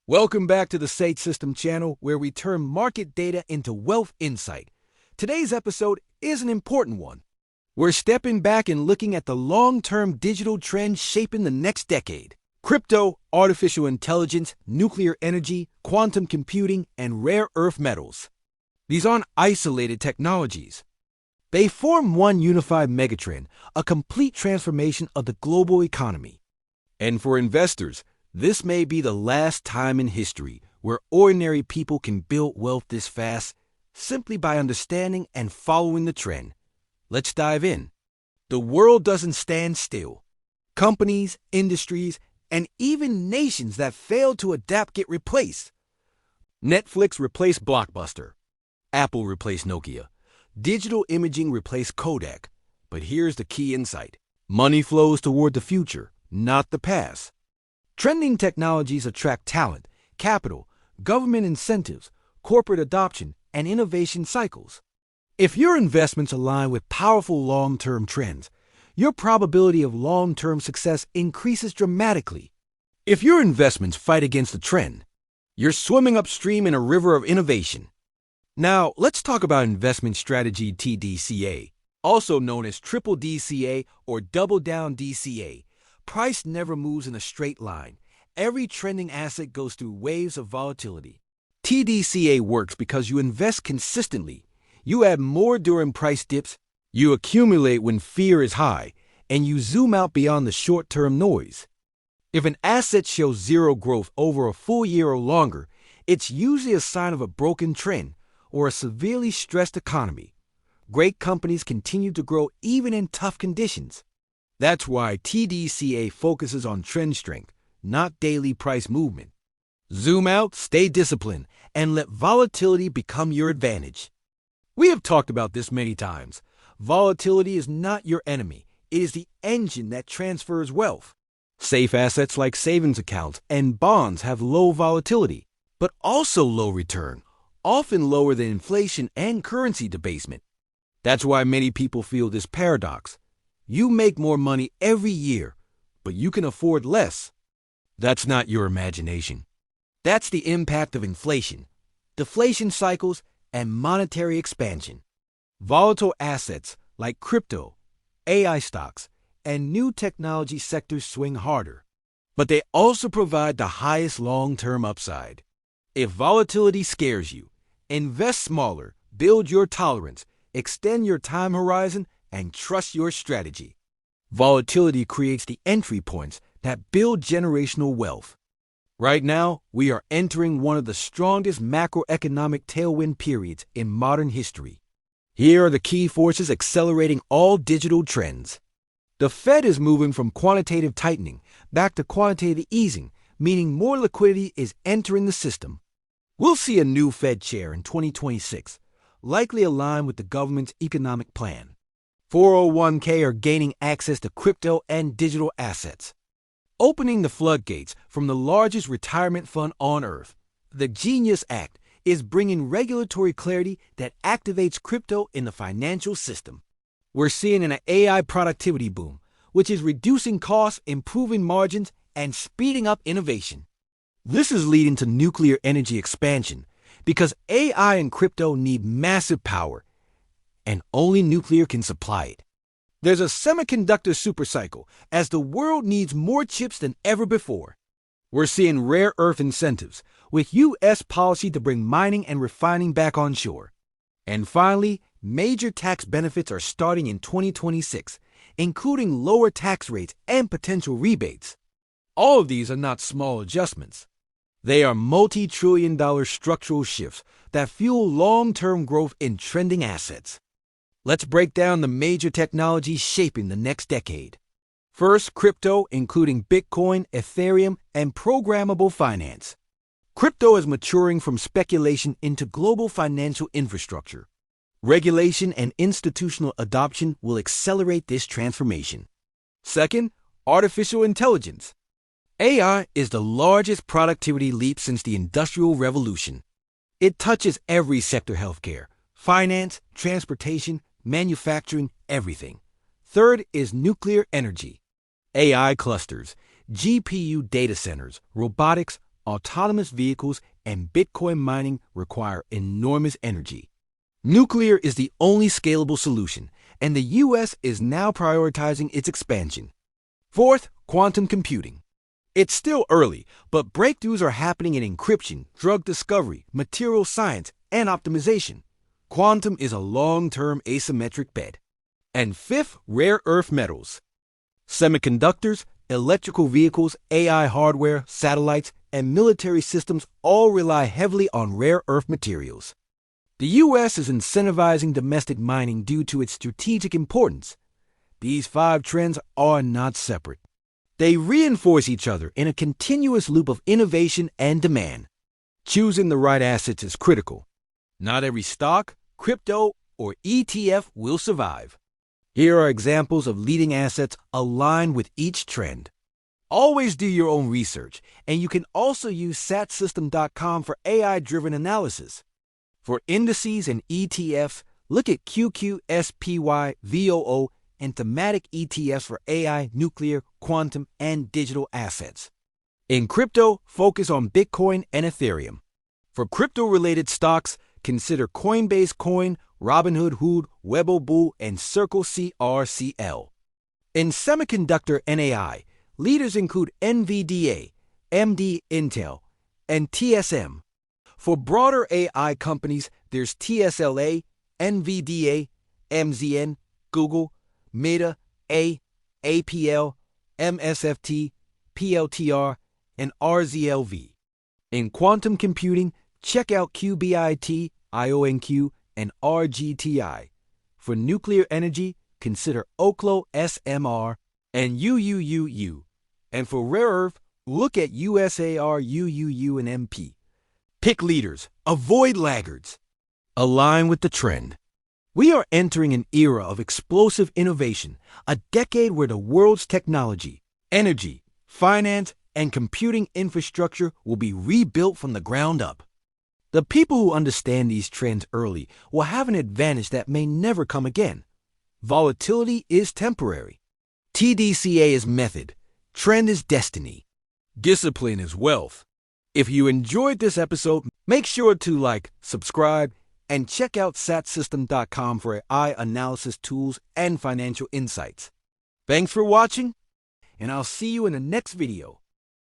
Welcome back to the SaaT System channel, where we turn market data into wealth insight. Today's episode is an important one. We're stepping back and looking at the long-term digital trends shaping the next decade. Crypto, artificial intelligence, nuclear energy, quantum computing, and rare earth metals. These aren't isolated technologies. They form one unified megatrend, a complete transformation of the global economy. And for investors, this may be the last time in history where ordinary people can build wealth this fast simply by understanding and following the trend. Let's dive in. The world doesn't stand still. Companies, industries, and even nations that fail to adapt get replaced. Netflix replaced Blockbuster. Apple replaced Nokia. Digital imaging replaced Kodak. But here's the key insight. Money flows toward the future, not the past. Trending technologies attract talent, capital, government incentives, corporate adoption, and innovation cycles. If your investments align with powerful long-term trends, your probability of long-term success increases dramatically. If your investments fight against the trend, you're swimming upstream in a river of innovation. Now, let's talk about investment strategy TDCA, also known as triple DCA or double down DCA. Price never moves in a straight line. Every trending asset goes through waves of volatility. TDCA works because you invest consistently. You add more during price dips, you accumulate when fear is high, and you zoom out beyond the short-term noise. If an asset shows zero growth over a full year or longer, it's usually a sign of a broken trend or a severely stressed economy. Great companies continue to grow even in tough conditions. That's why TDCA focuses on trend strength, not daily price movement. Zoom out, stay disciplined, and let volatility become your advantage. We have talked about this many times. Volatility is not your enemy. It is the engine that transfers wealth. Safe assets like savings accounts and bonds have low volatility, but also low return, often lower than inflation and currency debasement. That's why many people feel this paradox. You make more money every year, but you can afford less. That's not your imagination. That's the impact of inflation, deflation cycles, and monetary expansion. Volatile assets like crypto, AI stocks, and new technology sectors swing harder, but they also provide the highest long-term upside. If volatility scares you, invest smaller, build your tolerance, extend your time horizon, and trust your strategy. Volatility creates the entry points that build generational wealth. Right now, we are entering one of the strongest macroeconomic tailwind periods in modern history. Here are the key forces accelerating all digital trends. The Fed is moving from quantitative tightening back to quantitative easing, meaning more liquidity is entering the system. We'll see a new Fed chair in 2026, likely aligned with the government's economic plan. 401k are gaining access to crypto and digital assets, opening the floodgates from the largest retirement fund on earth. The Genius Act is bringing regulatory clarity that activates crypto in the financial system. We're seeing an AI productivity boom, which is reducing costs, improving margins, and speeding up innovation. This is leading to nuclear energy expansion because AI and crypto need massive power, and only nuclear can supply it. There's a semiconductor supercycle as the world needs more chips than ever before. We're seeing rare earth incentives, with U.S. policy to bring mining and refining back onshore. And finally, major tax benefits are starting in 2026, including lower tax rates and potential rebates. All of these are not small adjustments. They are multi-trillion-dollar structural shifts that fuel long-term growth in trending assets. Let's break down the major technologies shaping the next decade. First, crypto, including Bitcoin, Ethereum, and programmable finance. Crypto is maturing from speculation into global financial infrastructure. Regulation and institutional adoption will accelerate this transformation. Second, artificial intelligence. AI is the largest productivity leap since the Industrial Revolution. It touches every sector: healthcare, finance, transportation, manufacturing, everything. Third is nuclear energy. AI clusters, GPU data centers, robotics, autonomous vehicles, and Bitcoin mining require enormous energy. Nuclear is the only scalable solution, and the U.S. is now prioritizing its expansion. Fourth, quantum computing. It's still early, but breakthroughs are happening in encryption, drug discovery, material science, and optimization. Quantum is a long-term asymmetric bet. And fifth, rare earth metals. Semiconductors, electrical vehicles, AI hardware, satellites, and military systems all rely heavily on rare earth materials. The U.S. is incentivizing domestic mining due to its strategic importance. These 5 trends are not separate. They reinforce each other in a continuous loop of innovation and demand. Choosing the right assets is critical. Not every stock, crypto, or ETF will survive. Here are examples of leading assets aligned with each trend. Always do your own research, and you can also use SaaTsystem.com for AI-driven analysis. For indices and ETFs, look at QQSPY, VOO, and thematic ETFs for AI, nuclear, quantum, and digital assets. In crypto, focus on Bitcoin and Ethereum. For crypto-related stocks, consider Coinbase Coin, Robinhood Hood, Webobull, and Circle CRCL. In semiconductor and AI, leaders include NVDA, AMD Intel, and TSM. For broader AI companies, there's TSLA, NVDA, MZN, Google, Meta, APL, MSFT, PLTR, and RZLV. In quantum computing, check out QBIT, IONQ, and RGTI. For nuclear energy, consider Oklo SMR and UUUU. And for rare earth, look at USAR, UUU, and MP. Pick leaders, avoid laggards. Align with the trend. We are entering an era of explosive innovation, a decade where the world's technology, energy, finance, and computing infrastructure will be rebuilt from the ground up. The people who understand these trends early will have an advantage that may never come again. Volatility is temporary. TDCA is method. Trend is destiny. Discipline is wealth. If you enjoyed this episode, make sure to like, subscribe, and check out SaaTsystem.com for AI analysis tools and financial insights. Thanks for watching, and I'll see you in the next video.